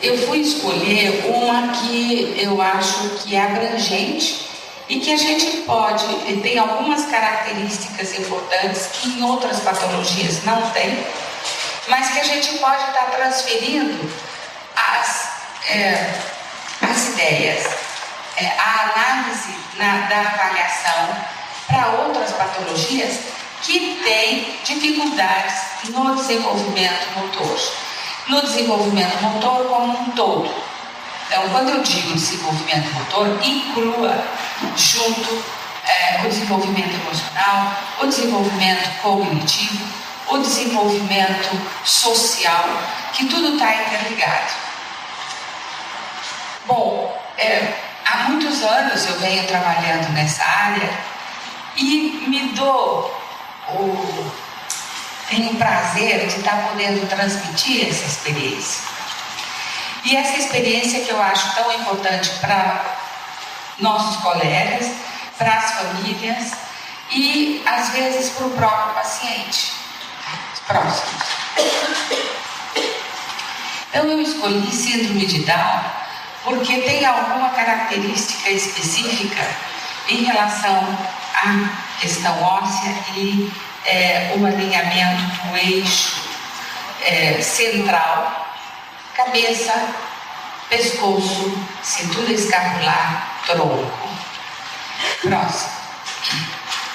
eu fui escolher uma que eu acho que é abrangente e que a gente pode, e tem algumas características importantes que em outras patologias não tem, mas que a gente pode estar transferindo as ideias, a análise da avaliação para outras patologias que têm dificuldades no desenvolvimento motor. No desenvolvimento motor como um todo. Então, quando eu digo desenvolvimento motor, inclua junto o desenvolvimento emocional, o desenvolvimento cognitivo, o desenvolvimento social, que tudo está interligado. Bom, há muitos anos eu venho trabalhando nessa área e tenho o prazer de estar podendo transmitir essa experiência. E essa experiência que eu acho tão importante para nossos colegas, para as famílias e, às vezes, para o próprio paciente. Próximos. Então, eu escolhi síndrome de Down porque tem alguma característica específica em relação à questão óssea e o alinhamento do eixo central, cabeça, pescoço, cintura escapular, tronco. Próximo.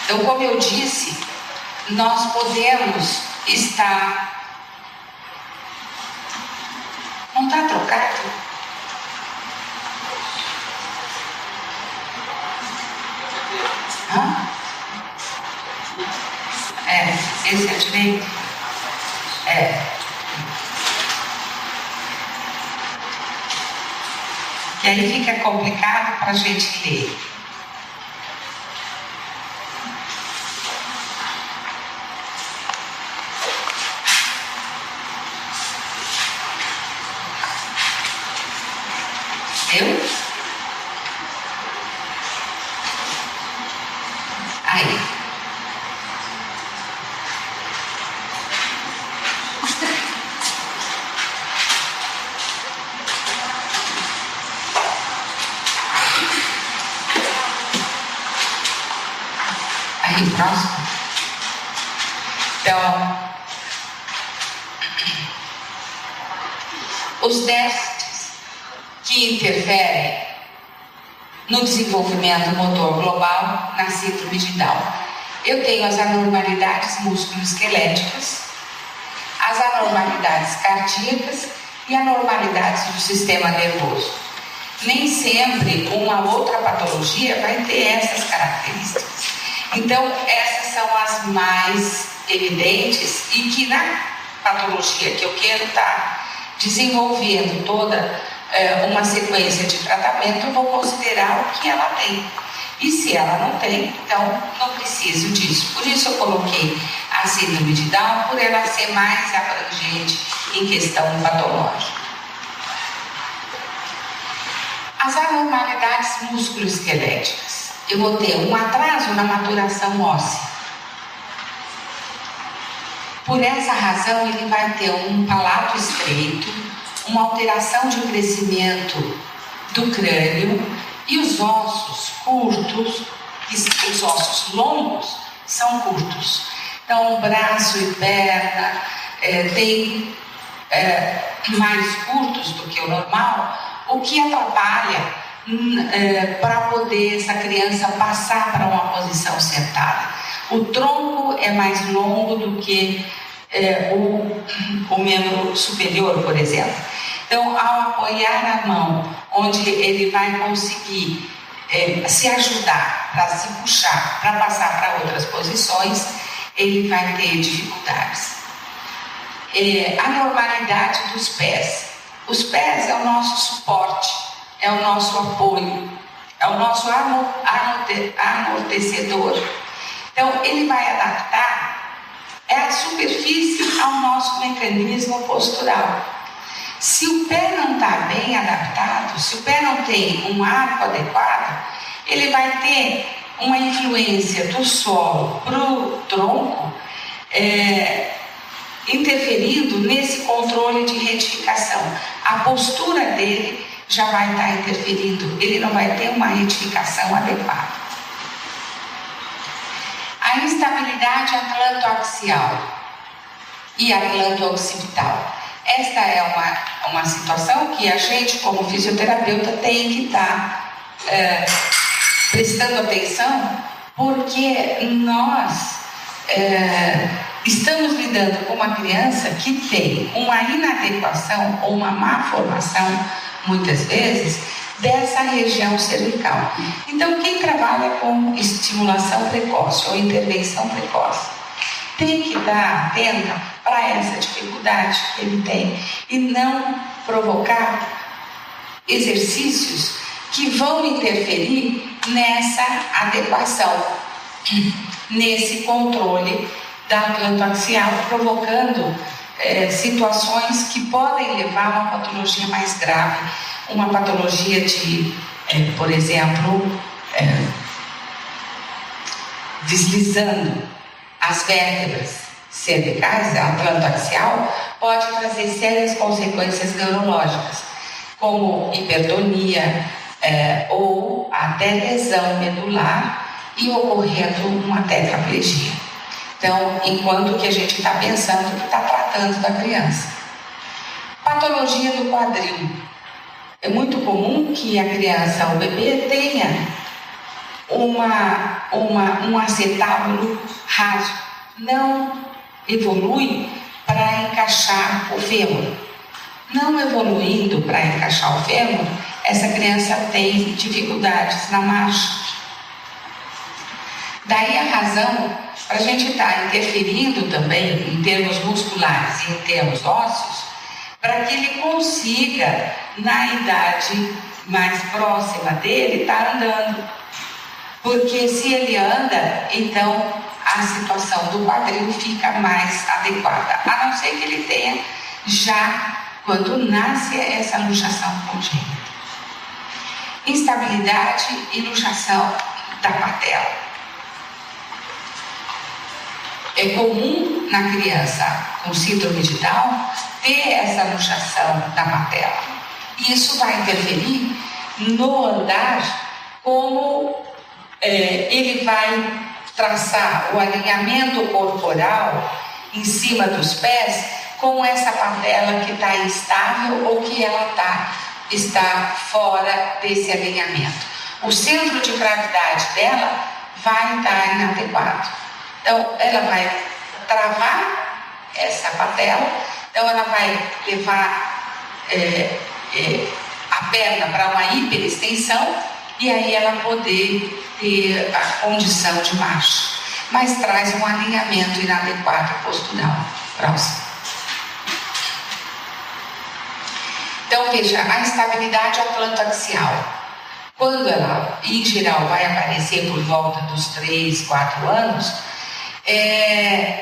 Então, como eu disse, nós podemos estar... Não está trocado? Hã? Esse é direito? E aí fica complicado para a gente ler. Eu? Aí. Aí, próximo. Então, os déficits que interferem no desenvolvimento motor global na síndrome de Down. Eu tenho as anormalidades musculoesqueléticas, as anormalidades cardíacas e anormalidades do sistema nervoso. Nem sempre uma outra patologia vai ter essas características. Então, essas são as mais evidentes e que na patologia que eu quero estar desenvolvendo toda uma sequência de tratamento, eu vou considerar o que ela tem. E se ela não tem, então não preciso disso. Por isso eu coloquei a síndrome de Down, por ela ser mais abrangente em questão patológica. As anormalidades musculoesqueléticas. Eu vou ter um atraso na maturação óssea. Por essa razão, ele vai ter um palato estreito, uma alteração de crescimento do crânio e os ossos curtos, os ossos longos são curtos. Então, o braço e perna têm mais curtos do que o normal, o que atrapalha para poder essa criança passar para uma posição sentada. O tronco é mais longo do que o membro superior, por exemplo. Então, ao apoiar a mão, onde ele vai conseguir se ajudar para se puxar, para passar para outras posições, ele vai ter dificuldades. Anormalidade dos pés. Os pés é o nosso suporte, é o nosso apoio, é o nosso amortecedor. Então, ele vai adaptar a superfície ao nosso mecanismo postural. Se o pé não está bem adaptado, se o pé não tem um arco adequado, ele vai ter uma influência do solo para o tronco interferindo nesse controle de retificação. A postura dele já vai estar interferindo, ele não vai ter uma retificação adequada. A instabilidade atlantoaxial e atlanto-occipital. Esta é uma situação que a gente, como fisioterapeuta, tem que estar prestando atenção, porque nós estamos lidando com uma criança que tem uma inadequação ou uma má formação, muitas vezes, dessa região cervical. Então, quem trabalha com estimulação precoce ou intervenção precoce tem que estar atenta para essa dificuldade que ele tem e não provocar exercícios que vão interferir nessa adequação, nesse controle da atlantoaxial, provocando situações que podem levar a uma patologia mais grave, uma patologia de, por exemplo, deslizando as vértebras cervicais, a atlantoaxial, pode trazer sérias consequências neurológicas, como hipertonia ou até lesão medular e ocorrendo uma tetraplegia. Então, enquanto que a gente está pensando que está tratando da criança. Patologia do quadril. É muito comum que a criança, o bebê, tenha um acetábulo rádio. Não evolui para encaixar o fêmur. Não evoluindo para encaixar o fêmur, essa criança tem dificuldades na marcha. Daí a razão para a gente estar interferindo também em termos musculares e em termos ósseos, para que ele consiga, na idade mais próxima dele, estar andando. Porque se ele anda, então a situação do quadril fica mais adequada, a não ser que ele tenha já, quando nasce, essa luxação congênita. Instabilidade e luxação da patela. É comum na criança com síndrome de Down ter essa luxação da patela. Isso vai interferir no andar, como ele vai traçar o alinhamento corporal em cima dos pés com essa patela que está instável ou que ela está fora desse alinhamento. O centro de gravidade dela vai estar inadequado. Então, ela vai travar essa patela, então ela vai levar a perna para uma hiperextensão e aí ela poder ter a condição de marcha, mas traz um alinhamento inadequado postural. Próximo. Então, veja, a instabilidade atlantoaxial, quando ela, em geral, vai aparecer por volta dos 3, 4 anos,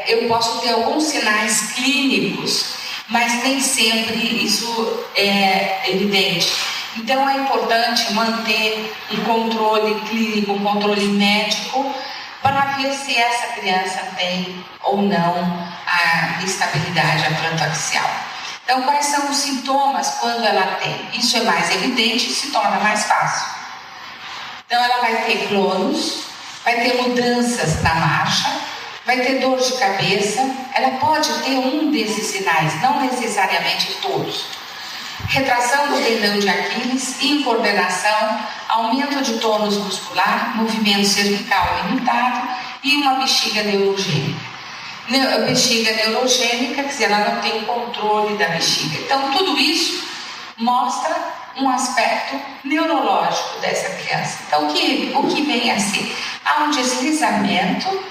eu posso ter alguns sinais clínicos, mas nem sempre isso é evidente. Então é importante manter um controle clínico, um controle médico, para ver se essa criança tem ou não a instabilidade atlantoaxial. Então, quais são os sintomas quando ela tem? Isso é mais evidente e se torna mais fácil. Então, ela vai ter clonos, vai ter mudanças na marcha, vai ter dor de cabeça, ela pode ter um desses sinais, não necessariamente todos. Retração do tendão de Aquiles, incoordenação, aumento de tônus muscular, movimento cervical limitado e uma bexiga neurogênica. Bexiga neurogênica, quer dizer, ela não tem controle da bexiga. Então, tudo isso mostra um aspecto neurológico dessa criança. Então, o que vem a ser? Há um deslizamento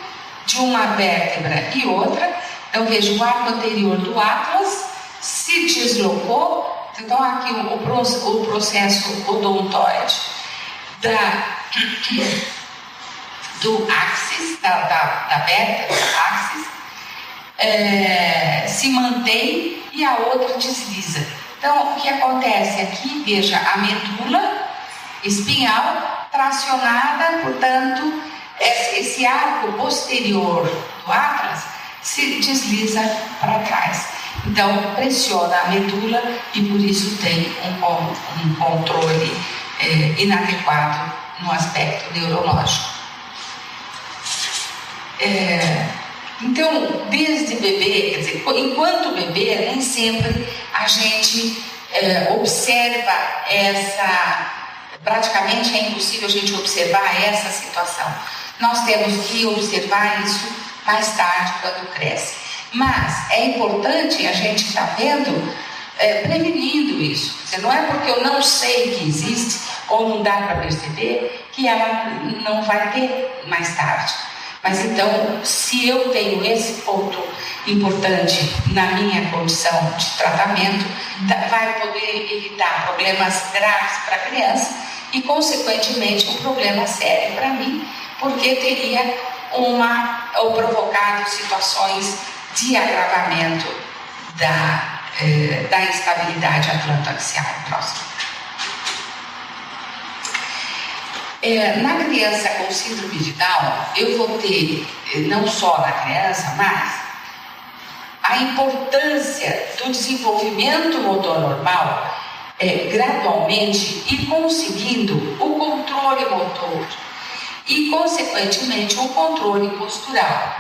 de uma vértebra e outra. Então, veja, o arco anterior do Atlas se deslocou. Então, aqui o processo odontoide do axis, da vértebra, axis, se mantém e a outra desliza. Então, o que acontece aqui, veja, a medula espinhal tracionada, portanto, esse arco posterior do Atlas se desliza para trás. Então, pressiona a medula e por isso tem um controle inadequado no aspecto neurológico. Então, desde bebê, quer dizer, enquanto bebê, nem sempre a gente observa praticamente é impossível a gente observar essa situação. Nós temos que observar isso mais tarde, quando cresce. Mas é importante a gente estar vendo, prevenindo isso. Quer dizer, não é porque eu não sei que existe ou não dá para perceber que ela não vai ter mais tarde. Mas então, se eu tenho esse ponto importante na minha condição de tratamento, vai poder evitar problemas graves para a criança e, consequentemente, um problema sério para mim, porque teria ou provocado situações de agravamento da instabilidade atlantoaxial próxima. Na criança com síndrome de Down, eu vou ter, não só na criança, mas a importância do desenvolvimento motor normal, gradualmente ir conseguindo o controle motor e, consequentemente, o controle postural.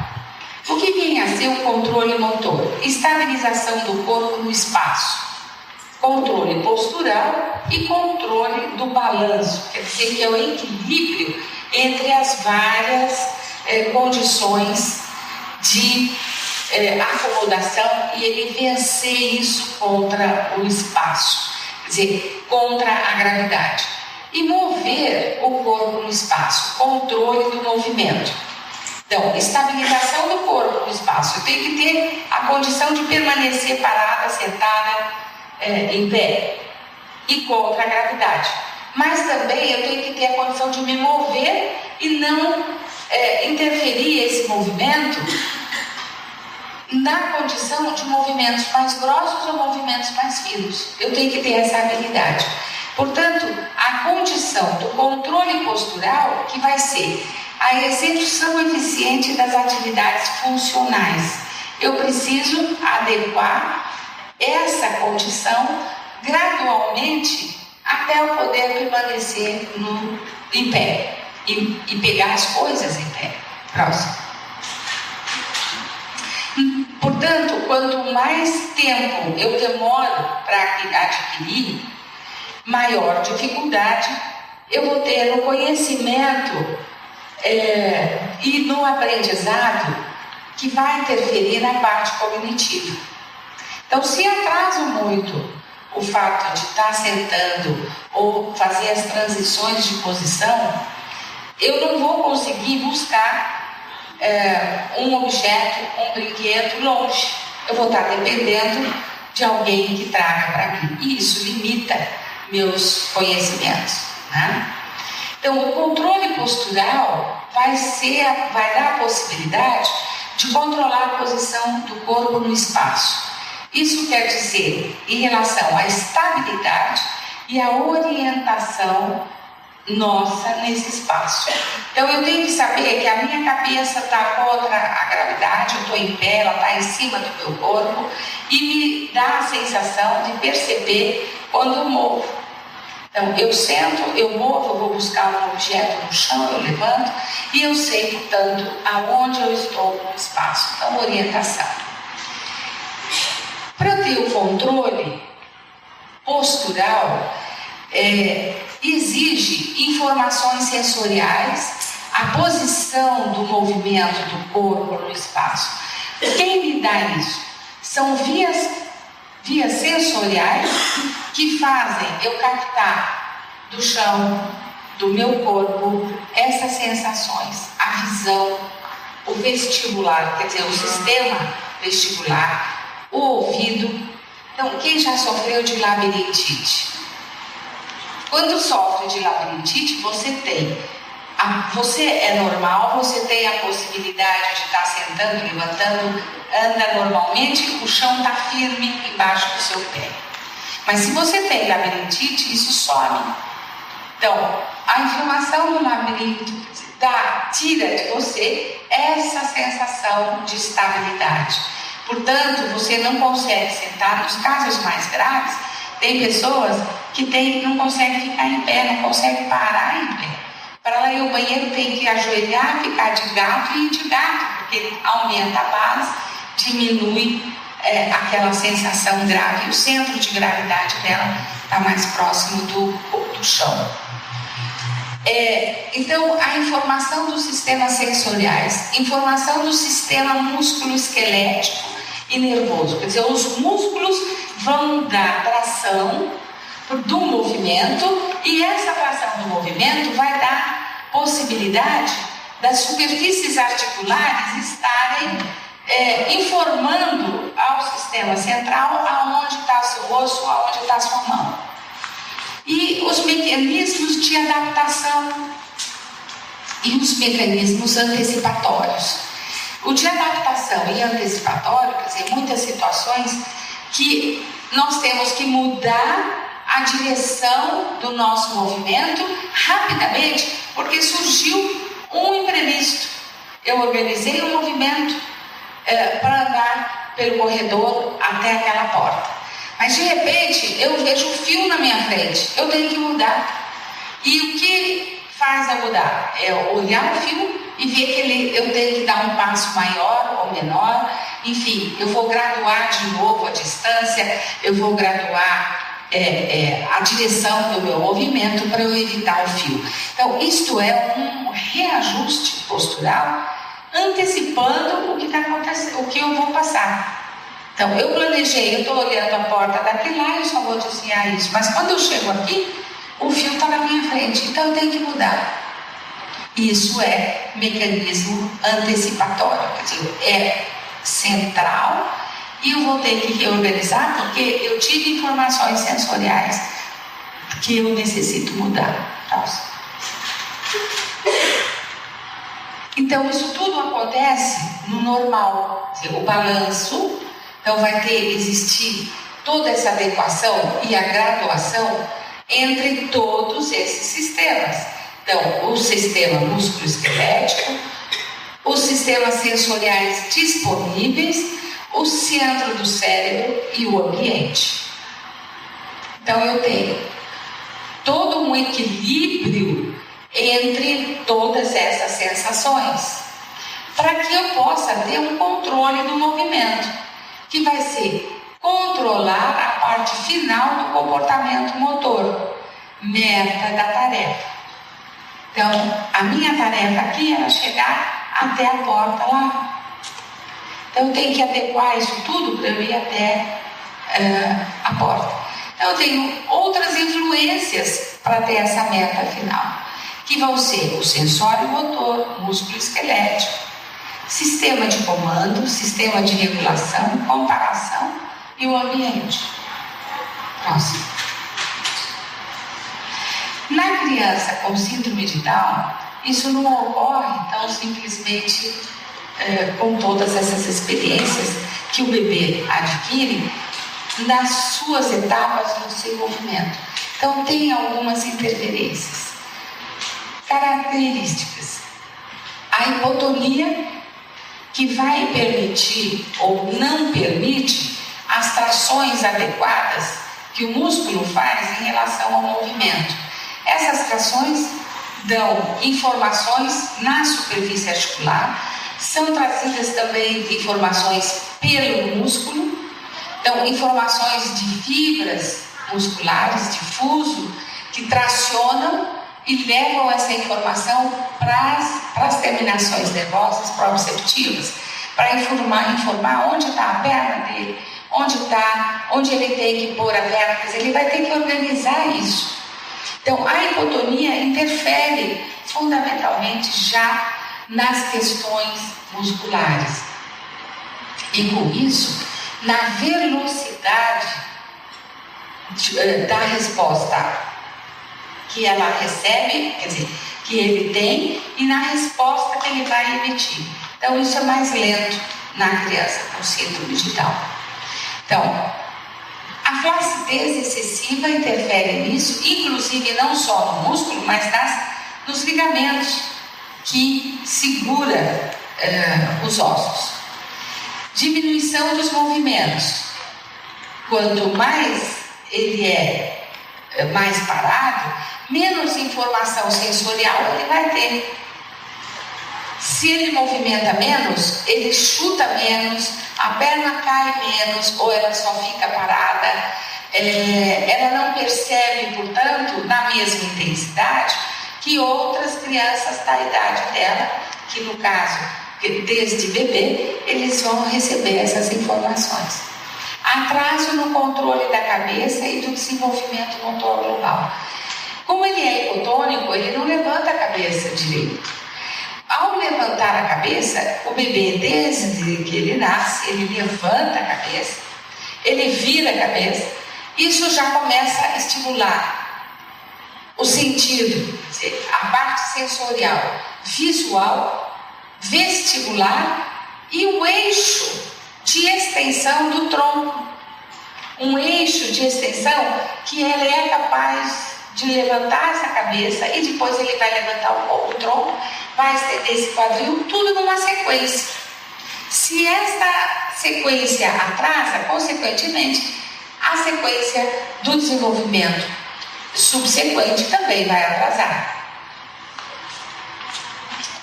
O que vem a ser o controle motor? Estabilização do corpo no espaço. Controle postural e controle do balanço, quer dizer que é o equilíbrio entre as várias condições de acomodação e ele vencer isso contra o espaço, quer dizer, contra a gravidade. E mover o corpo no espaço, controle do movimento. Então, estabilização do corpo no espaço, eu tenho que ter a condição de permanecer parada, sentada, em pé e contra a gravidade, mas também eu tenho que ter a condição de me mover e não interferir esse movimento na condição de movimentos mais grossos ou movimentos mais finos. Eu tenho que ter essa habilidade. Portanto, a condição do controle postural que vai ser a execução eficiente das atividades funcionais. Eu preciso adequar essa condição gradualmente até eu poder permanecer em pé e pegar as coisas em pé. Próximo. Portanto, quanto mais tempo eu demoro para adquirir, maior dificuldade eu vou ter no conhecimento e no aprendizado que vai interferir na parte cognitiva. Então, se atraso muito o fato de estar sentando ou fazer as transições de posição, eu não vou conseguir buscar um objeto, um brinquedo longe. Eu vou estar dependendo de alguém que traga para mim. E isso limita meus conhecimentos, né? Então, o controle postural vai dar a possibilidade de controlar a posição do corpo no espaço. Isso quer dizer, em relação à estabilidade e à orientação nossa nesse espaço. Então, eu tenho que saber que a minha cabeça está contra a gravidade, eu estou em pé, ela está em cima do meu corpo e me dá a sensação de perceber quando eu movo. Então, eu sento, eu movo, eu vou buscar um objeto no chão, eu levanto e eu sei, portanto, aonde eu estou no espaço. Então, orientação. Para ter o controle postural, exige informações sensoriais, a posição do movimento do corpo no espaço. Quem me dá isso? São vias sensoriais que fazem eu captar do chão, do meu corpo, essas sensações, a visão, o vestibular, quer dizer, o sistema vestibular, o ouvido. Então, quem já sofreu de labirintite? Quando sofre de labirintite, você é normal, você tem a possibilidade de estar sentando, levantando, anda normalmente, o chão está firme embaixo do seu pé. Mas se você tem labirintite, isso some. Então, a inflamação do labirinto dá tira de você essa sensação de estabilidade. Portanto, você não consegue sentar. Nos casos mais graves, tem pessoas que não conseguem ficar em pé, não conseguem parar em pé. Para ela ir ao banheiro tem que ajoelhar, ficar de gato e ir de gato, porque aumenta a base, diminui aquela sensação grave. O centro de gravidade dela está mais próximo do chão. Então, a informação dos sistemas sensoriais, informação do sistema músculo-esquelético e nervoso. Quer dizer, os músculos vão dar tração do movimento, e essa tração do movimento vai dar possibilidade das superfícies articulares estarem informando ao sistema central aonde está seu osso, aonde está sua mão. E os mecanismos de adaptação e os mecanismos antecipatórios. O de adaptação e antecipatório, quer dizer, muitas situações que nós temos que mudar a direção do nosso movimento rapidamente, porque surgiu um imprevisto. Eu organizei um movimento para andar pelo corredor até aquela porta, mas de repente eu vejo um fio na minha frente, eu tenho que mudar. E o que faz a mudar? É olhar o fio e ver que eu tenho que dar um passo maior ou menor. Enfim, eu vou graduar de novo a distância, eu vou graduar a direção do meu movimento para eu evitar o fio. Então, isto é um reajuste postural, antecipando o que está acontecendo, o que eu vou passar. Então, eu planejei, eu estou olhando a porta daquele lá e eu só vou desviar isso, mas quando eu chego aqui, o fio está na minha frente, então eu tenho que mudar. Isso é mecanismo antecipatório, quer dizer, é central, e eu vou ter que reorganizar porque eu tive informações sensoriais que eu necessito mudar. Então, isso tudo acontece no normal, quer dizer, o balanço. Então, vai existir toda essa adequação e a graduação entre todos esses sistemas. Então, o sistema músculo-esquelético, os sistemas sensoriais disponíveis, o centro do cérebro e o ambiente. Então, eu tenho todo um equilíbrio entre todas essas sensações, para que eu possa ter um controle do movimento, que vai ser controlar a parte final do comportamento motor, meta da tarefa. Então, a minha tarefa aqui era chegar até a porta lá. Então, eu tenho que adequar isso tudo para eu ir até a porta. Então, eu tenho outras influências para ter essa meta final, que vão ser o sensório motor, músculo esquelético, sistema de comando, sistema de regulação, comparação e o ambiente. Próximo. Na criança com síndrome de Down, isso não ocorre tão simplesmente com todas essas experiências que o bebê adquire nas suas etapas do desenvolvimento. Então, tem algumas interferências. Características. A hipotonia, que vai permitir ou não permite as trações adequadas que o músculo faz em relação ao movimento. Essas trações dão informações na superfície articular, são trazidas também informações pelo músculo, então informações de fibras musculares, difuso, que tracionam e levam essa informação para as terminações nervosas proprioceptivas, para informar onde está a perna dele, onde ele tem que pôr a perna, quer dizer, ele vai ter que organizar isso. Então, a hipotonia interfere fundamentalmente já nas questões musculares. E com isso, na velocidade da resposta que ela recebe, quer dizer, que ele tem, e na resposta que ele vai emitir. Então, isso é mais lento na criança com síndrome de Down. Então, a flacidez excessiva interfere nisso, inclusive não só no músculo, mas nos ligamentos. que segura os ossos. Diminuição dos movimentos. Quanto mais ele é mais parado, menos informação sensorial ele vai ter. Se ele movimenta menos, ele chuta menos, a perna cai menos ou ela só fica parada. Ela não percebe, portanto, na mesma intensidade que outras crianças da idade dela, que no caso, desde bebê, eles vão receber essas informações. Atraso no controle da cabeça e do desenvolvimento motor global. Como ele é hipotônico, ele não levanta a cabeça direito. Ao levantar a cabeça, o bebê, desde que ele nasce, ele levanta a cabeça, ele vira a cabeça, isso já começa a estimular o sentido, quer dizer, a parte sensorial, visual, vestibular e o eixo de extensão do tronco. Um eixo de extensão que ele é capaz de levantar essa cabeça e depois ele vai levantar o tronco, vai estender esse quadril, tudo numa sequência. Se esta sequência atrasa, consequentemente, a sequência do desenvolvimento subsequente também vai atrasar.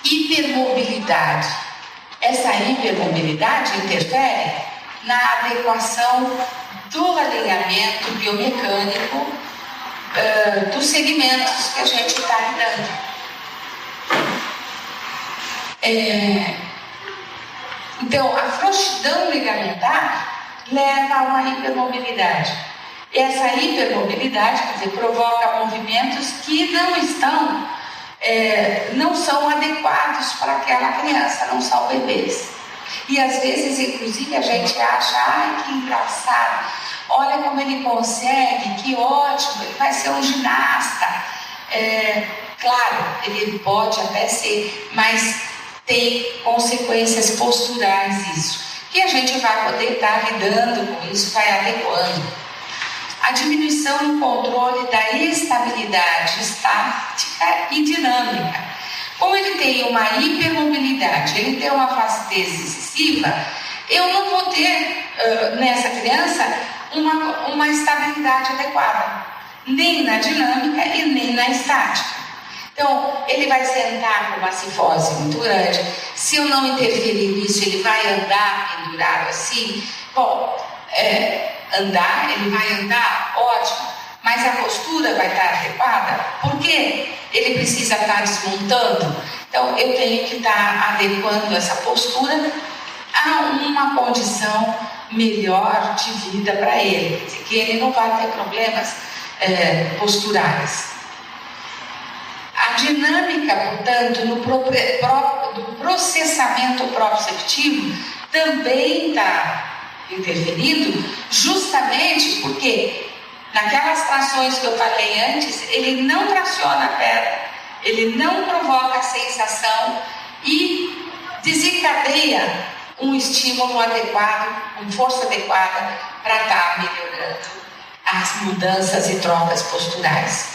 Hipermobilidade. Essa hipermobilidade interfere na adequação do alinhamento biomecânico dos segmentos que a gente está lidando. Então, a frouxidão ligamentar leva a uma hipermobilidade. Essa hipermobilidade, quer dizer, provoca movimentos que não são adequados para aquela criança, não são bebês. E às vezes, inclusive, a gente acha, ai, que engraçado, olha como ele consegue, que ótimo, ele vai ser um ginasta. Claro, ele pode até ser, mas tem consequências posturais isso, que a gente vai poder estar lidando com isso, vai adequando. A diminuição no controle da estabilidade estática e dinâmica. Como ele tem uma hipermobilidade, ele tem uma flacidez excessiva, eu não vou ter nessa criança uma estabilidade adequada, nem na dinâmica e nem na estática. Então, ele vai sentar com uma cifose muito grande. Se eu não interferir nisso, ele vai andar pendurado assim. Bom, ele vai andar, ótimo, mas a postura vai estar adequada, porque ele precisa estar desmontando. Então, eu tenho que estar adequando essa postura a uma condição melhor de vida para ele, quer dizer, que ele não vai ter problemas posturais. A dinâmica, portanto, do processamento proprioceptivo também está interferindo, justamente porque naquelas trações que eu falei antes, ele não traciona a perna, ele não provoca a sensação e desencadeia um estímulo adequado, com força adequada para estar melhorando as mudanças e trocas posturais.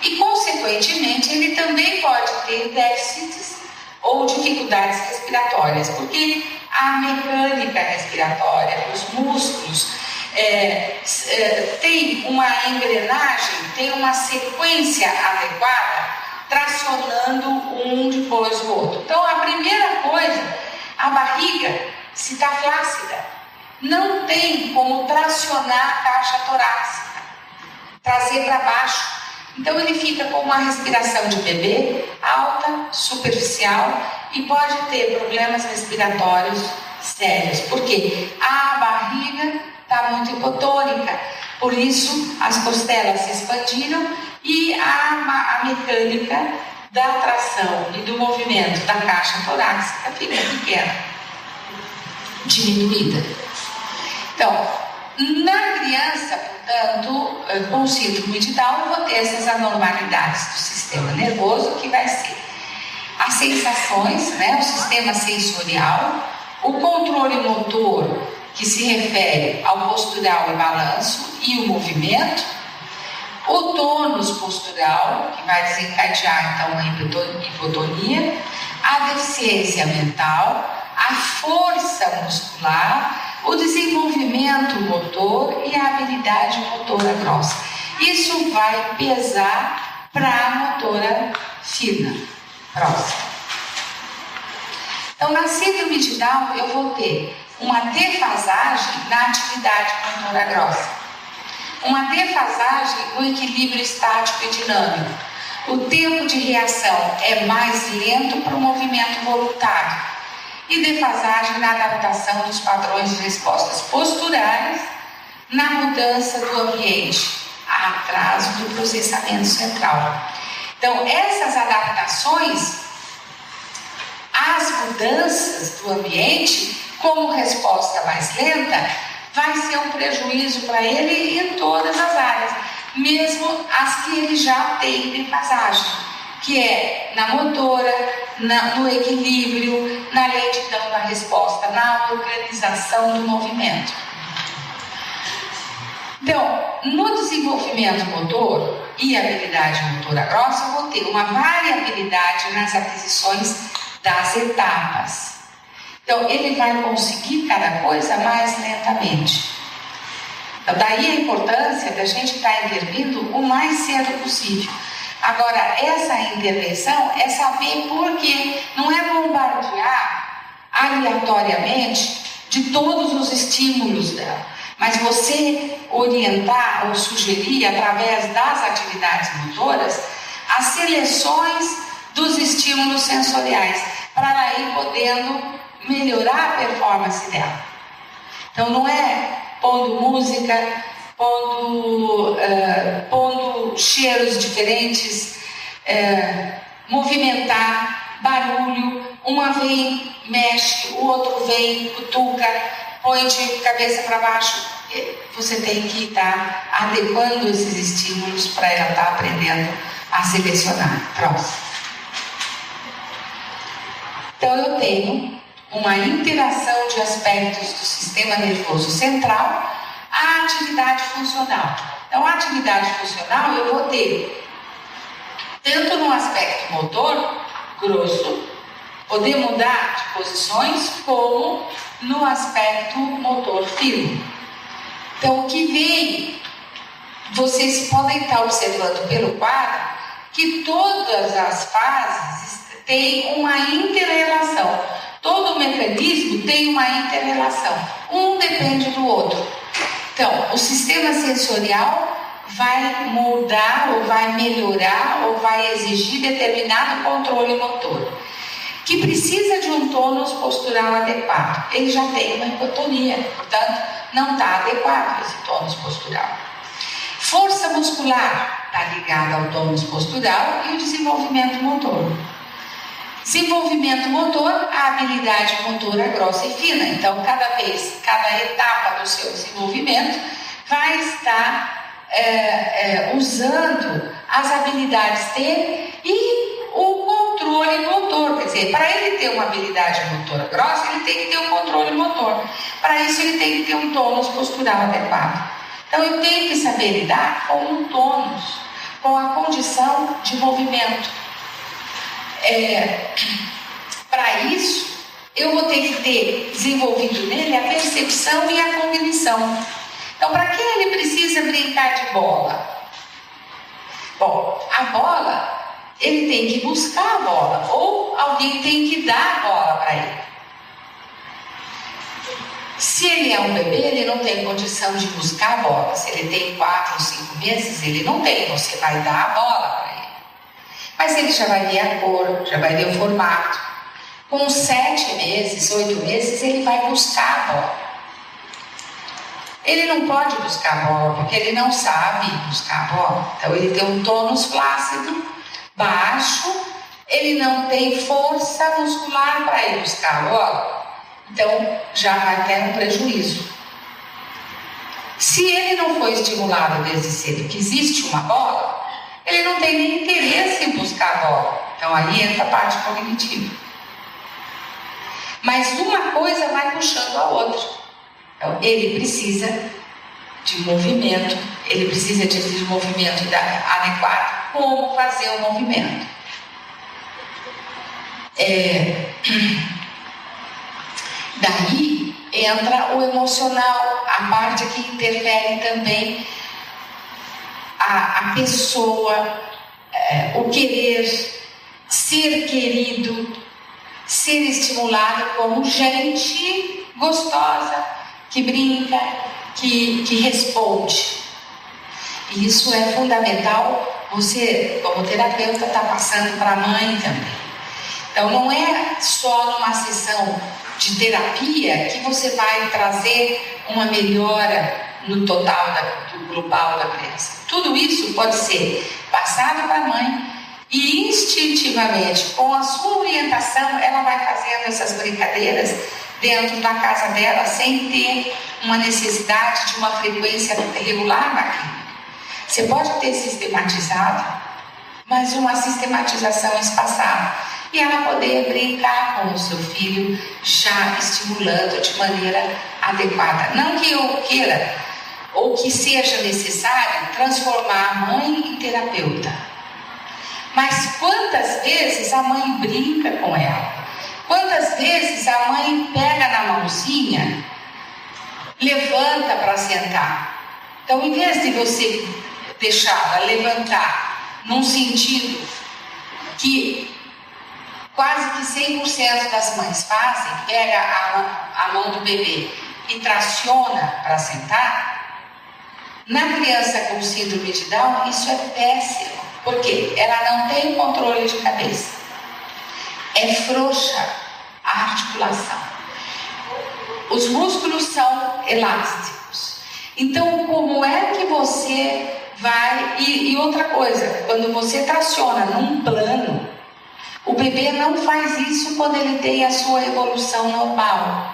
E, consequentemente, ele também pode ter déficits ou dificuldades respiratórias, porque a mecânica respiratória, os músculos, tem uma engrenagem, tem uma sequência adequada, tracionando um depois o outro. Então, a primeira coisa, a barriga, se está flácida, não tem como tracionar a caixa torácica, trazer para baixo. Então ele fica com uma respiração de bebê, alta, superficial, e pode ter problemas respiratórios sérios, porque a barriga está muito hipotônica, por isso as costelas se expandiram e a mecânica da tração e do movimento da caixa torácica fica pequena, diminuída. Então, na criança, portanto, com síndrome de Down, eu vou ter essas anormalidades do sistema nervoso, que vai ser as sensações, o sistema sensorial, o controle motor, que se refere ao postural e balanço e o movimento, o tônus postural, que vai desencadear, então, a hipotonia, a deficiência mental, a força muscular, o desenvolvimento motor e a habilidade motora grossa. Isso vai pesar para a motora fina, próxima. Então, na síndrome de Down, eu vou ter uma defasagem na atividade motora grossa, uma defasagem no equilíbrio estático e dinâmico. O tempo de reação é mais lento para o movimento voluntário e defasagem na adaptação dos padrões de respostas posturais na mudança do ambiente, atraso do processamento central. Então, essas adaptações às mudanças do ambiente, como resposta mais lenta, vai ser um prejuízo para ele em todas as áreas, mesmo as que ele já tem defasagem, que é na motora, no equilíbrio, na lentidão da resposta, na organização do movimento. Então, no desenvolvimento motor e habilidade motora grossa, eu vou ter uma variabilidade nas aquisições das etapas. Então, ele vai conseguir cada coisa mais lentamente. Então, daí a importância da gente estar intervindo o mais cedo possível. Agora, essa intervenção é saber por quê. Não é bombardear aleatoriamente de todos os estímulos dela, mas você orientar ou sugerir, através das atividades motoras, as seleções dos estímulos sensoriais, para ela ir podendo melhorar a performance dela. Então, não é pondo música, pondo cheiros diferentes, movimentar, barulho, uma vem, mexe, o outro vem, cutuca, põe de cabeça para baixo. Você tem que estar adequando esses estímulos para ela estar aprendendo a selecionar. Próximo. Então, eu tenho uma interação de aspectos do sistema nervoso central à atividade funcional. Então, a atividade funcional eu vou ter tanto no aspecto motor grosso, poder mudar de posições, como no aspecto motor fino. Então, o que vem, vocês podem estar observando pelo quadro que todas as fases têm uma inter-relação. Todo o mecanismo tem uma inter-relação. Um depende do outro. Então, o sistema sensorial vai moldar, ou vai melhorar, ou vai exigir determinado controle motor, que precisa de um tônus postural adequado. Ele já tem uma hipotonia, portanto, não está adequado esse tônus postural. Força muscular está ligada ao tônus postural e o desenvolvimento motor. Desenvolvimento motor, a habilidade motora grossa e fina. Então, cada etapa do seu desenvolvimento vai estar usando as habilidades dele e o controle motor. Quer dizer, para ele ter uma habilidade motora grossa, ele tem que ter um controle motor. Para isso, ele tem que ter um tônus postural adequado. Então, eu tenho que saber lidar com um tônus, com a condição de movimento. Para isso, eu vou ter que ter desenvolvido nele a percepção e a cognição. Então, para que ele precisa brincar de bola? Bom, a bola, ele tem que buscar a bola, ou alguém tem que dar a bola para ele. Se ele é um bebê, ele não tem condição de buscar a bola. Se ele tem 4 ou 5 meses, ele não tem, você vai dar a bola para ele. Mas ele já vai ver a cor, já vai ver o formato. Com 7 meses, 8 meses, ele vai buscar a bola. Ele não pode buscar a bola, porque ele não sabe buscar a bola. Então, ele tem um tônus flácido, baixo, ele não tem força muscular para ir buscar a bola. Então, já vai ter um prejuízo. Se ele não foi estimulado desde cedo que existe uma bola, ele não tem nem interesse em buscar a bola. Então, aí entra a parte cognitiva. Mas uma coisa vai puxando a outra. Então, ele precisa de movimento, ele precisa de movimento adequado. Como fazer o movimento? Daí entra o emocional, a parte que interfere também a pessoa, o querer, ser querido, ser estimulado como gente gostosa, que brinca, que responde. E isso é fundamental, você, como terapeuta, está passando para a mãe também. Então, não é só numa sessão de terapia que você vai trazer uma melhora no total, do global da criança. Tudo isso pode ser passado para a mãe e instintivamente, com a sua orientação, ela vai fazendo essas brincadeiras dentro da casa dela, sem ter uma necessidade de uma frequência regular na clínica. Você pode ter sistematizado, mas uma sistematização espaçada. E ela poder brincar com o seu filho, já estimulando de maneira adequada. Não que eu queira, ou que seja necessário, transformar a mãe em terapeuta. Mas quantas vezes a mãe brinca com ela? Quantas vezes a mãe pega na mãozinha, levanta para sentar? Então, em vez de você deixá-la levantar num sentido que quase que 100% das mães fazem, pega a mão do bebê e traciona para sentar, na criança com síndrome de Down, isso é péssimo, porque ela não tem controle de cabeça, é frouxa a articulação, os músculos são elásticos. Então, como é que você vai... E outra coisa, quando você traciona num plano, o bebê não faz isso quando ele tem a sua evolução normal.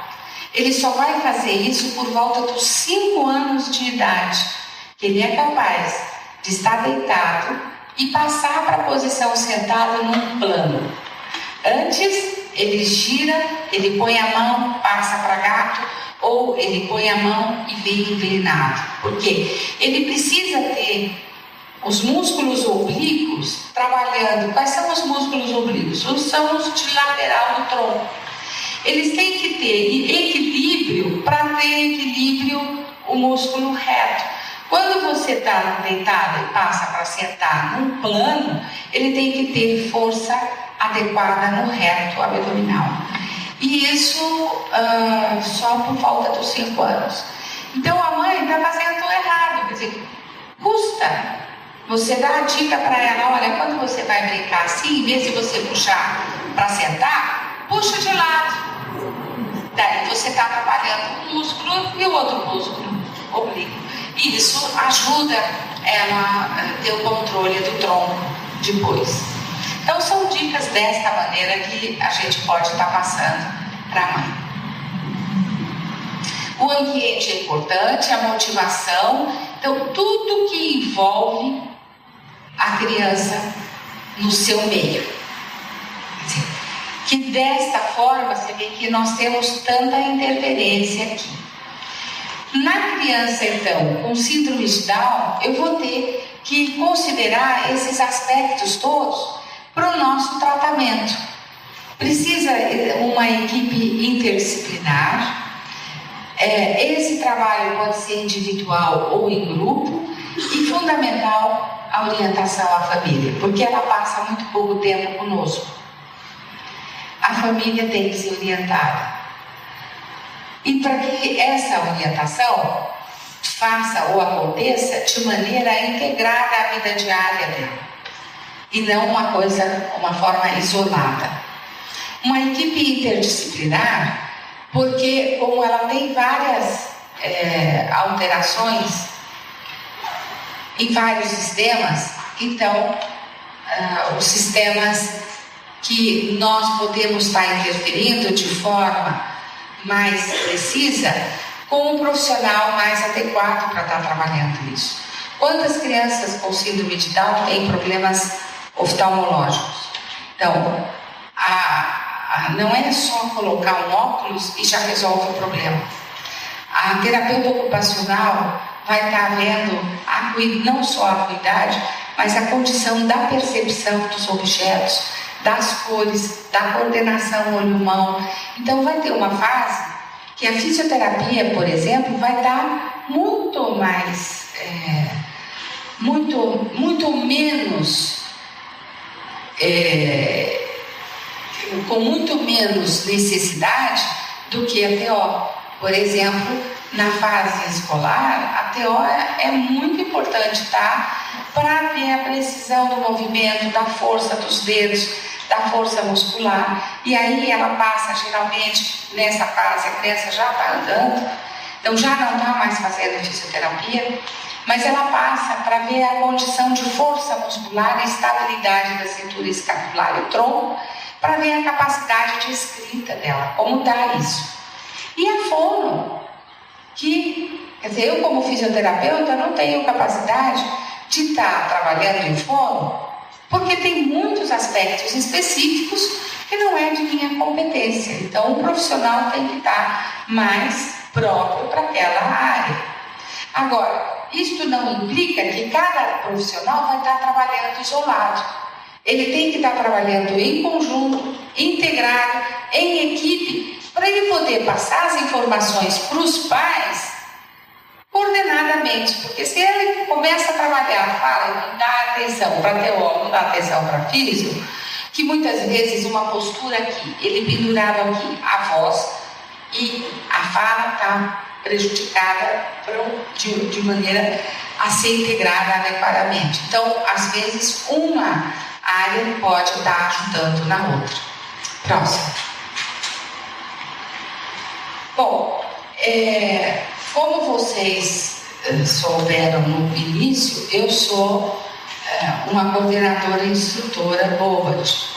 Ele só vai fazer isso por volta dos 5 anos de idade, que ele é capaz de estar deitado e passar para a posição sentada num plano. Antes, ele gira, ele põe a mão, passa para gato, ou ele põe a mão e vem inclinado. Por quê? Ele precisa ter os músculos oblíquos trabalhando. Quais são os músculos oblíquos? São os de lateral do tronco. Eles têm que ter equilíbrio para ter equilíbrio o músculo reto. Quando você está deitado e passa para sentar num plano, ele tem que ter força adequada no reto abdominal. E isso só por volta dos 5 anos. Então a mãe está fazendo tudo errado. Quer dizer, custa. Você dá a dica para ela, olha, quando você vai brincar assim, em vez de você puxar para sentar, puxa de lado. Daí você está trabalhando um músculo e o outro músculo oblíquo. E isso ajuda ela a ter o controle do tronco depois. Então são dicas desta maneira que a gente pode estar passando para a mãe. O ambiente é importante, a motivação, então tudo que envolve a criança no seu meio. Que desta forma você vê que nós temos tanta interferência aqui. Na criança, então, com síndrome de Down, eu vou ter que considerar esses aspectos todos para o nosso tratamento. Precisa uma equipe interdisciplinar. Esse trabalho pode ser individual ou em grupo, e fundamental a orientação à família, porque ela passa muito pouco tempo conosco. A família tem que ser orientada. E para que essa orientação faça ou aconteça de maneira integrada à vida diária dela, e não uma forma isolada. Uma equipe interdisciplinar, porque como ela tem várias alterações em vários sistemas, então os sistemas que nós podemos estar interferindo de forma mais precisa, com um profissional mais adequado para estar trabalhando isso. Quantas crianças com síndrome de Down têm problemas oftalmológicos? Então, não é só colocar um óculos e já resolve o problema. A terapeuta ocupacional vai estar vendo não só a acuidade, mas a condição da percepção dos objetos, das cores, da coordenação olho-mão. Então vai ter uma fase que a fisioterapia, por exemplo, vai dar muito mais, muito menos, com muito menos necessidade do que a TO. Por exemplo, na fase escolar, a TO é muito importante, tá? Para ver a precisão do movimento, da força dos dedos, da força muscular. E aí ela passa, geralmente, nessa fase, a criança já está andando, então já não está mais fazendo fisioterapia, mas ela passa para ver a condição de força muscular e estabilidade da cintura escapular e tronco, para ver a capacidade de escrita dela, como está isso. E a fono, que, quer dizer, eu como fisioterapeuta não tenho capacidade de estar trabalhando em fono, porque tem muitos aspectos específicos que não é de minha competência. Então, o profissional tem que estar mais próprio para aquela área. Agora, isto não implica que cada profissional vai estar trabalhando isolado. Ele tem que estar trabalhando em conjunto, integrado, em equipe, para ele poder passar as informações para os pais coordenadamente, porque se ele começa a trabalhar, fala e não dá atenção para TO, não dá atenção para físico, que muitas vezes uma postura aqui, ele pendurava aqui a voz e a fala está prejudicada de maneira a ser integrada adequadamente. Então, às vezes, uma área pode estar ajudando na outra. Próximo. Bom, como vocês souberam no início, eu sou uma coordenadora e instrutora BOBAT.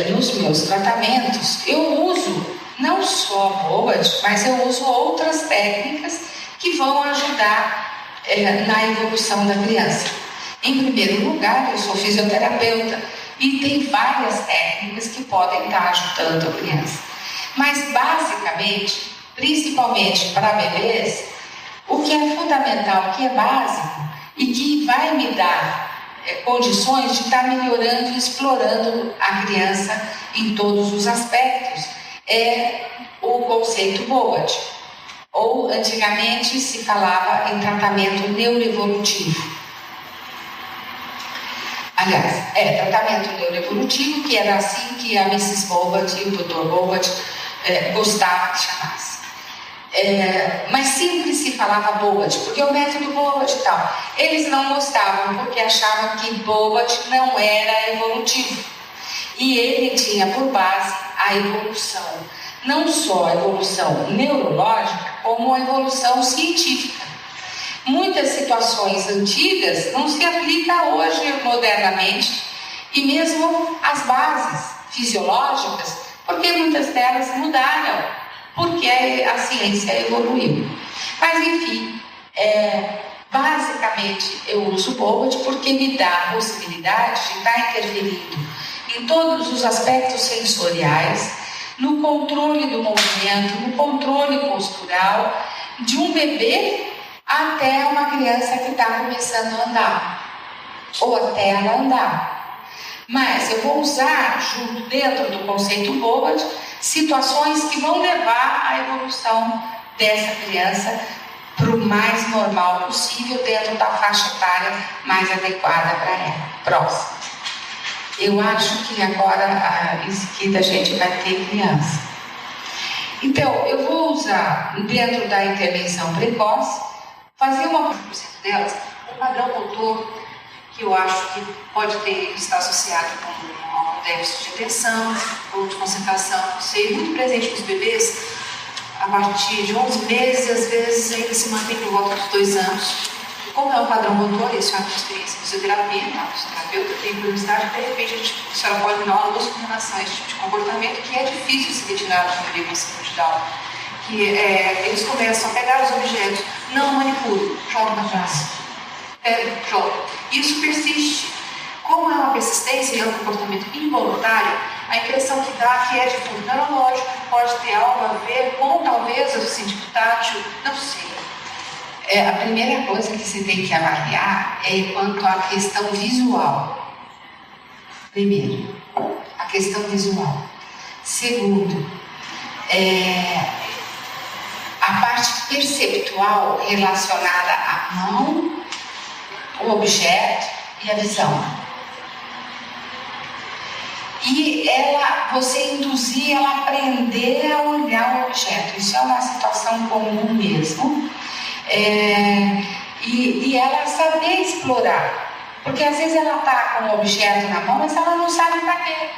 Nos meus tratamentos, eu uso não só BOBAT, mas eu uso outras técnicas que vão ajudar na evolução da criança. Em primeiro lugar, eu sou fisioterapeuta e tem várias técnicas que podem estar ajudando a criança. Mas, basicamente, principalmente para bebês, o que é fundamental, o que é básico e que vai me dar condições de estar melhorando e explorando a criança em todos os aspectos é o conceito BOAT, ou antigamente se falava em tratamento neuroevolutivo. Aliás, tratamento neuroevolutivo, que era assim que a Mrs. Bobat e o Dr. Bobat gostavam de chamasse. Mas sempre se falava Bobat, porque o método Bobat e tal. Eles não gostavam porque achavam que Bobat não era evolutivo. E ele tinha por base a evolução, não só a evolução neurológica, como a evolução científica. Muitas situações antigas não se aplicam hoje modernamente, e mesmo as bases fisiológicas, porque muitas delas mudaram, porque a ciência evoluiu. Mas enfim, basicamente eu uso o BOBAT porque me dá a possibilidade de estar interferindo em todos os aspectos sensoriais, no controle do movimento, no controle postural de um bebê até uma criança que está começando a andar, ou até ela andar. Mas eu vou usar, junto dentro do conceito BOBAT, situações que vão levar à evolução dessa criança para o mais normal possível, dentro da faixa etária mais adequada para ela. Próximo. Eu acho que agora, em seguida, a gente vai ter criança. Então, eu vou usar, dentro da intervenção precoce, fazer uma porcento delas, um padrão motor que eu acho que pode estar associado com um déficit de atenção ou de concentração, ser muito presente nos bebês a partir de 11 meses, e às vezes ainda se mantém por volta dos 2 anos. Como é um padrão motor, isso é uma experiência em fisioterapia, a fisioterapeuta tem curiosidade, de repente a senhora pode me dar uma luz com relação a esse tipo de comportamento que é difícil se retirar de um bebê com síndrome de Down. Que eles começam a pegar os objetos, não manipulam, jogam na praça, jogam. Isso persiste. Como é uma persistência e é um comportamento involuntário, a impressão que dá que é de fundo neurológico, pode ter algo a ver com talvez o sentido tátil, não sei. A primeira coisa que você tem que avaliar é quanto à questão visual. Primeiro, a questão visual. Segundo, a parte perceptual relacionada à mão, o objeto e a visão. E você induzir ela a aprender a olhar o objeto. Isso é uma situação comum mesmo. E ela saber explorar. Porque às vezes ela está com o objeto na mão, mas ela não sabe para quê.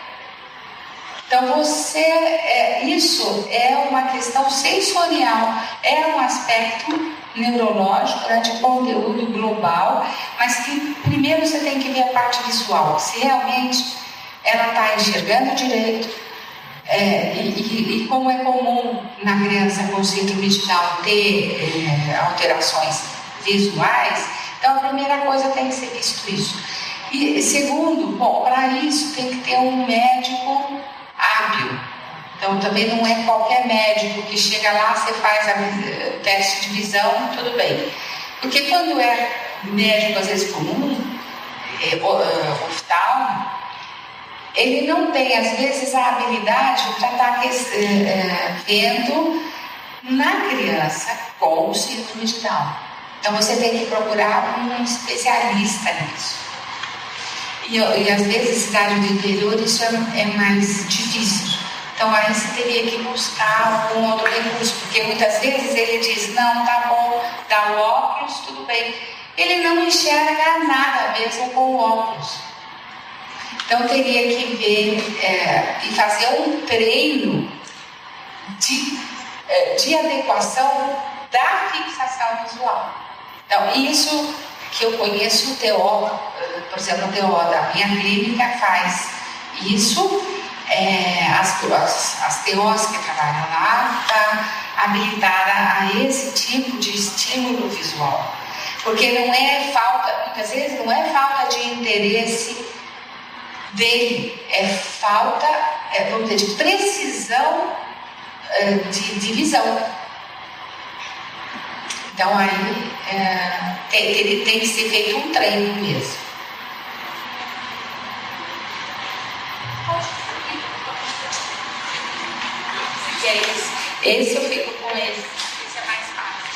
Então isso é uma questão sensorial, é um aspecto neurológico, né, de conteúdo global, mas que primeiro você tem que ver a parte visual. Se realmente ela está enxergando direito, e como é comum na criança com síndrome de Down ter alterações visuais, então a primeira coisa tem que ser visto isso. E segundo, para isso tem que ter um médico hábil. Então também não é qualquer médico que chega lá, você faz o teste de visão, tudo bem. Porque quando é médico às vezes comum, oftalmo, ele não tem, às vezes, a habilidade para estar vendo na criança com o síndrome de Down. Então, você tem que procurar um especialista nisso. E às vezes, cidade do interior, isso é mais difícil. Então, aí você teria que buscar algum outro recurso, porque muitas vezes ele diz, não, tá bom, dá o óculos, tudo bem. Ele não enxerga nada mesmo com o óculos. Então, teria que ver e fazer um treino de adequação da fixação visual. Então, isso que eu conheço, o TO, por exemplo, o TO da minha clínica faz isso, as TOs que trabalham lá está habilitada a esse tipo de estímulo visual. Porque não é falta, muitas vezes não é falta de interesse dele, é falta, vamos dizer, de precisão de visão. Então aí tem que ser feito um treino mesmo. E é esse eu fico com esse é mais fácil.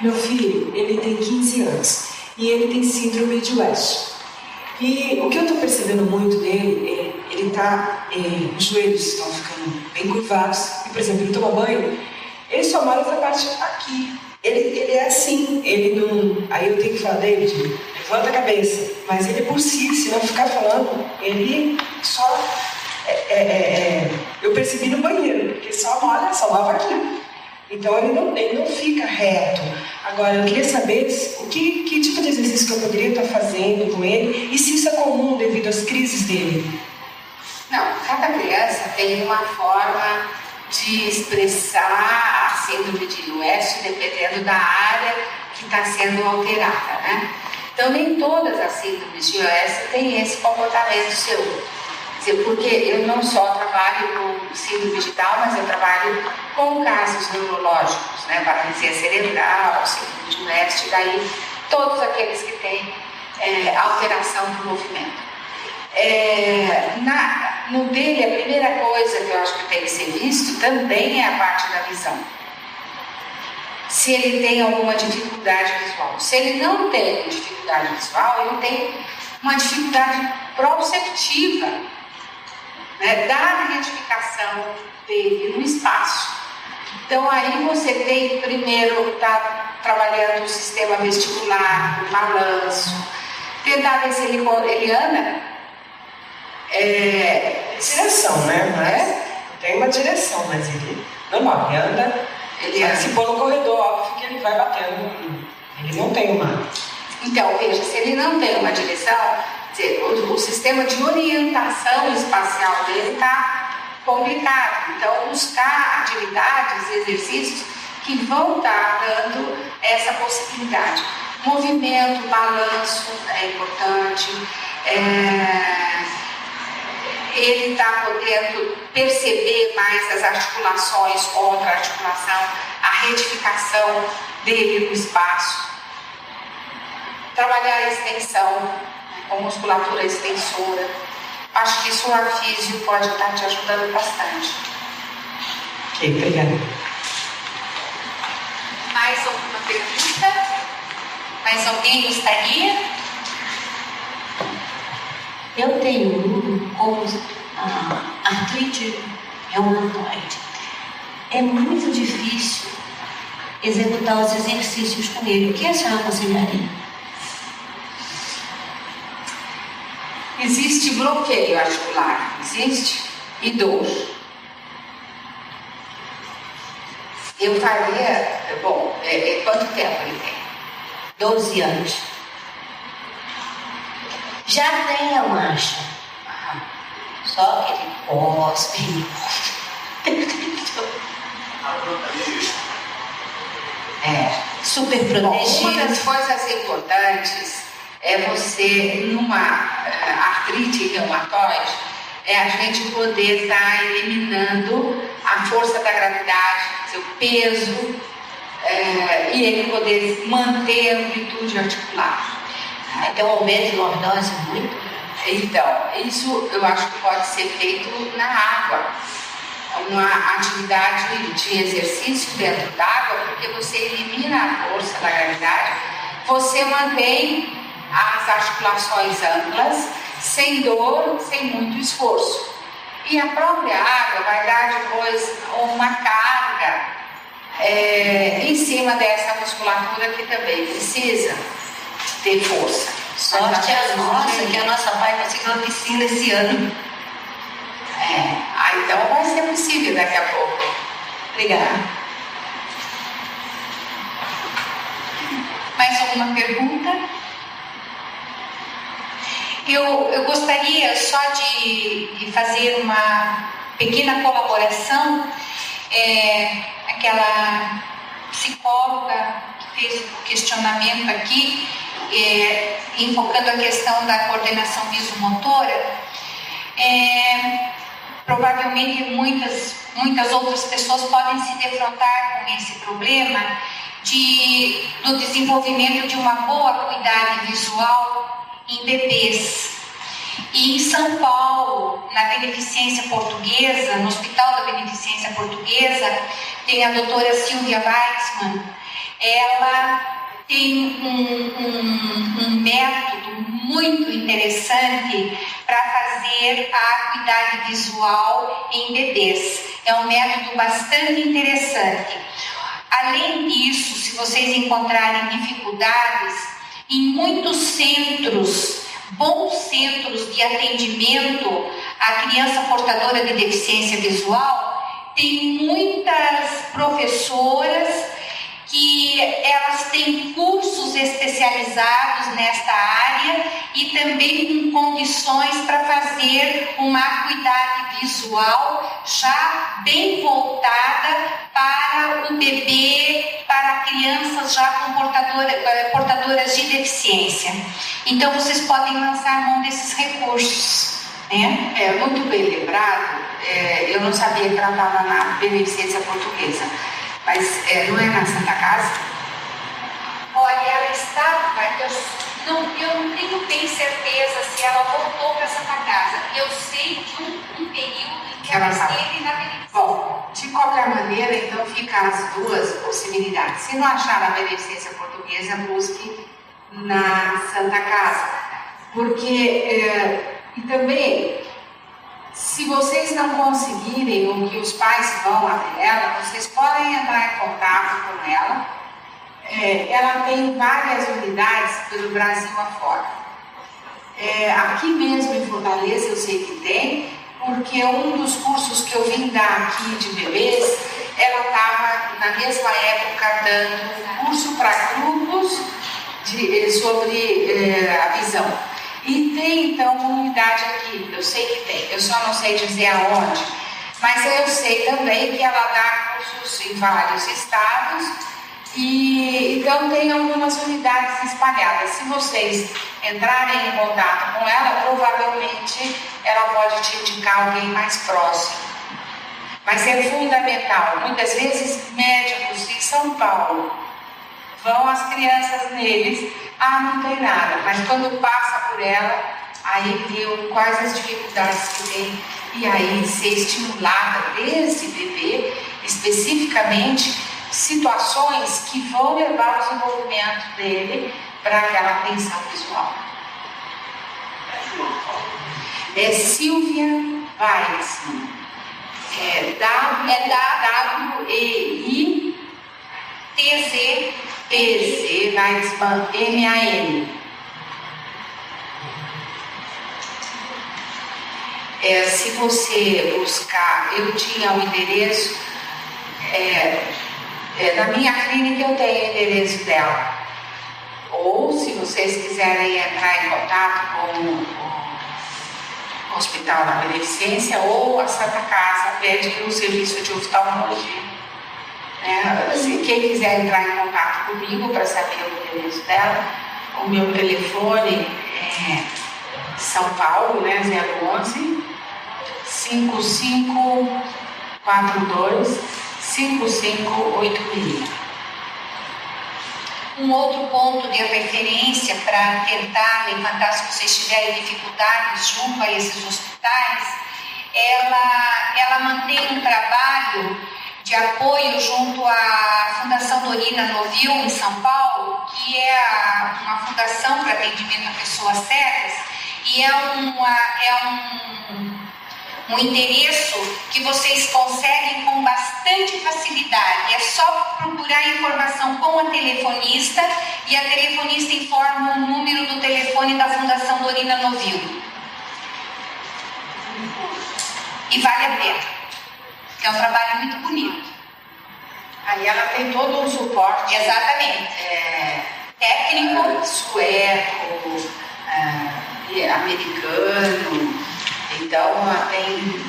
Meu filho, ele tem 15 anos. E ele tem síndrome de West. E o que eu estou percebendo muito dele, os joelhos estão ficando bem curvados. E, por exemplo, ele toma banho, ele só molha essa parte aqui. Ele é assim, ele não... Aí eu tenho que falar, David, levanta a cabeça. Mas ele por si, se não ficar falando, ele só... eu percebi no banheiro, porque só molha, só lava aqui. Então ele não fica reto. Agora, eu queria saber que tipo de exercício que eu poderia estar fazendo com ele e se isso é comum devido às crises dele. Não, cada criança tem uma forma de expressar a síndrome de West dependendo da área que está sendo alterada, né? Então, nem todas as síndromes de West têm esse comportamento seu. Porque eu não só trabalho com síndrome de Down, mas eu trabalho com casos neurológicos, né? Paralisia cerebral, síndrome de West, daí todos aqueles que têm alteração do movimento. No dele, a primeira coisa que eu acho que tem que ser visto também é a parte da visão. Se ele tem alguma dificuldade visual. Se ele não tem dificuldade visual, ele tem uma dificuldade proprioceptiva, né, da identificação dele no espaço. Então aí você tem primeiro tá trabalhando o sistema vestibular, o balanço, tentar ver se ele anda. Direção, né? Mas tem uma direção, mas ele normal, ele anda. Se for no corredor, óbvio que ele vai batendo. Ele não tem uma. Então, veja, se ele não tem uma direção, o sistema de orientação espacial dele está complicado. Então, buscar atividades, exercícios que vão estar dando essa possibilidade. Movimento, balanço é importante. Ele está podendo perceber mais as articulações contra a articulação, a retificação dele no espaço. trabalhar a extensão, com musculatura extensora. Acho que isso a físio pode estar te ajudando bastante. Ok, obrigada. Mais alguma pergunta? Mais alguém gostaria? Eu tenho como artrite reumatoide. É muito difícil executar os exercícios com ele. O que a senhora aconselharia? Existe bloqueio articular, existe, e dor. Eu faria, quanto tempo ele tem? 12 anos. Já tem a mancha. Só que ele cospe. Super protegido. Uma das coisas importantes é você, numa artrite reumatoide, a gente poder estar eliminando a força da gravidade, seu peso, e ele poder manter a amplitude articular. Então, o aumento de lordose é muito grande. Então, isso eu acho que pode ser feito na água. Uma atividade de exercício dentro d'água, porque você elimina a força da gravidade, você mantém as articulações amplas, sem dor, sem muito esforço. E a própria água vai dar depois uma carga em cima dessa musculatura que também precisa ter força. Sorte a nossa, que a nossa pai conseguiu uma piscina esse ano. Então vai ser possível daqui a pouco. Obrigada. Mais alguma pergunta? Eu gostaria só de fazer uma pequena colaboração. Aquela psicóloga que fez o questionamento aqui, enfocando a questão da coordenação visomotora, provavelmente muitas outras pessoas podem se defrontar com esse problema do desenvolvimento de uma boa acuidade visual em bebês. E em São Paulo, na Beneficência Portuguesa, no Hospital da Beneficência Portuguesa, tem a doutora Silvia Weitzmann. Ela tem um método muito interessante para fazer a acuidade visual em bebês. É um método bastante interessante. Além disso, se vocês encontrarem dificuldades, em muitos centros, bons centros de atendimento à criança portadora de deficiência visual, tem muitas professoras que elas têm cursos especializados nesta área e também com condições para fazer uma acuidade visual já bem voltada para o bebê, para crianças já com portadoras de deficiência. Então vocês podem lançar mão desses recursos, né? Muito bem lembrado. Eu não sabia que ela estava na Beneficência Portuguesa. Mas não é na Santa Casa? Olha, ela estava, eu não tenho bem certeza se ela voltou para Santa Casa. Eu sei de um período em que ela esteve na Beneficência. Bom, de qualquer maneira, então fica as duas possibilidades. Se não achar a Beneficência Portuguesa, busque na Santa Casa. Porque, e também, se vocês não conseguirem ou que os pais vão até ela, vocês podem entrar em contato com ela. Ela tem várias unidades pelo Brasil afora. Aqui mesmo em Fortaleza eu sei que tem, porque um dos cursos que eu vim dar aqui de bebês, ela estava na mesma época dando curso para grupos sobre a visão. E tem então uma unidade aqui, eu sei que tem, eu só não sei dizer aonde, mas eu sei também que ela dá cursos em vários estados e então tem algumas unidades espalhadas. Se vocês entrarem em contato com ela, provavelmente ela pode te indicar alguém mais próximo. Mas é fundamental, muitas vezes médicos em São Paulo vão as crianças neles, não tem nada, mas quando passa por ela, aí viu quais as dificuldades que tem, e aí ser estimulada desde bebê, especificamente, situações que vão levar ao desenvolvimento dele para aquela atenção visual. É Silvia Weissman. W-E-I-T-Z-P-Z Weissman, M-A-N. Se você buscar, eu tinha o endereço, na minha clínica eu tenho o endereço dela. Ou se vocês quiserem entrar em contato com o Hospital da Beneficência ou a Santa Casa, pede o serviço de oftalmologia. Quem quiser entrar em contato comigo para saber o endereço dela, o meu telefone é São Paulo, 011 5542 5586. Um outro ponto de referência para tentar levantar, se vocês tiverem dificuldades junto a esses hospitais, ela mantém um trabalho de apoio junto à Fundação Dorina Novil, em São Paulo, que é uma fundação para atendimento a pessoas cegas, e é um endereço que vocês conseguem com bastante facilidade. É só procurar informação com a telefonista e a telefonista informa o número do telefone da Fundação Dorina Novil. E vale a pena. É um trabalho muito bonito. Aí ela tem todo um suporte. Exatamente. Técnico, sueco, americano. Então, tem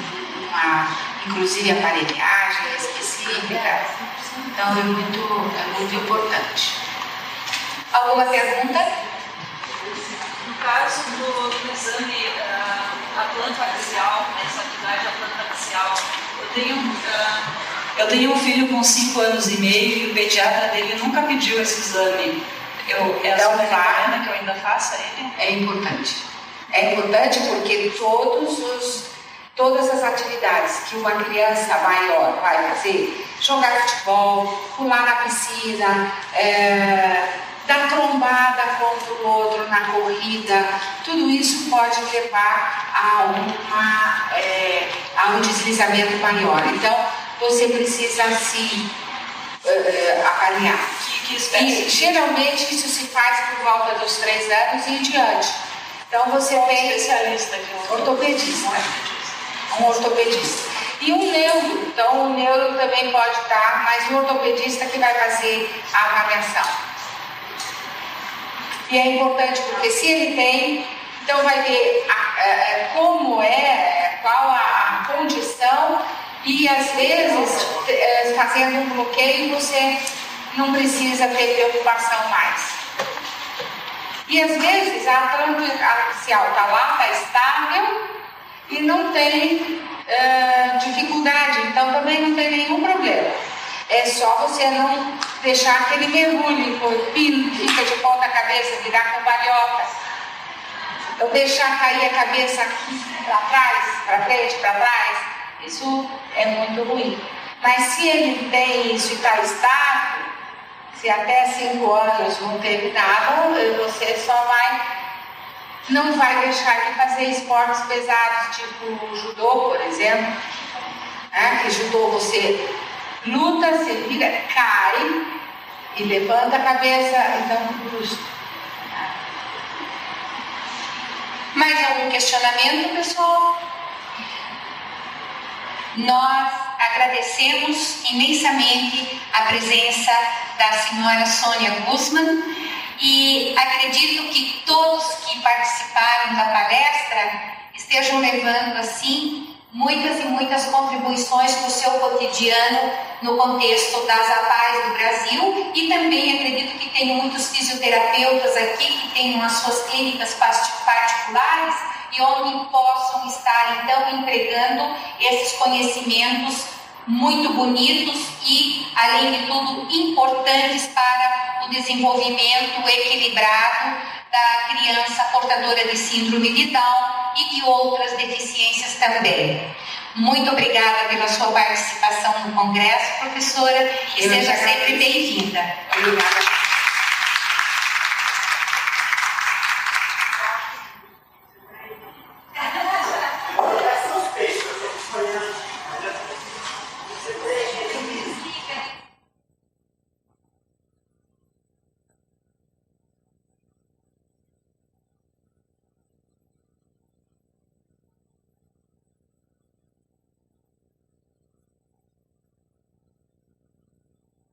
inclusive aparelhagem específica. Então, é muito importante. Alguma pergunta? No caso do exame, a planta axial, essa atividade da planta axial, eu tenho um filho com 5 anos e meio e o pediatra dele nunca pediu esse exame. Que eu ainda faço a ele? É importante. É importante porque todas as atividades que uma criança maior vai fazer, jogar futebol, pular na piscina, dar trombada contra o outro na corrida, tudo isso pode levar a um deslizamento maior. Então, você precisa se avaliar. E geralmente isso se faz por volta dos 3 anos e em diante. Então você tem especialista aqui, um ortopedista. E um neuro, então o neuro também pode estar, mas o ortopedista que vai fazer a avaliação. E é importante porque se ele tem, então vai ver como qual a condição e às vezes fazendo um bloqueio você não precisa ter preocupação mais. E às vezes a planta axial está lá, está estável e não tem dificuldade, então também não tem nenhum problema. É só você não deixar que ele mergulhe, fica de ponta cabeça, virar cambalhota. Ou deixar cair a cabeça aqui para trás, para frente, para trás. Isso é muito ruim. Mas se ele tem isso e está estável, se até 5 anos não teve nada, você não vai deixar de fazer esportes pesados, tipo judô, por exemplo. Que judô você luta, você vira, cai e levanta a cabeça, então cruz. Mais algum questionamento, pessoal? Nós agradecemos imensamente a presença da senhora Sônia Guzman e acredito que todos que participaram da palestra estejam levando assim muitas e muitas contribuições para o seu cotidiano no contexto das APAES do Brasil, e também acredito que tem muitos fisioterapeutas aqui que tenham as suas clínicas particulares e onde possam estar então entregando esses conhecimentos muito bonitos e, além de tudo, importantes para o desenvolvimento equilibrado da criança portadora de síndrome de Down e de outras deficiências também. Muito obrigada pela sua participação no Congresso, professora, e seja sempre bem-vinda. Obrigada.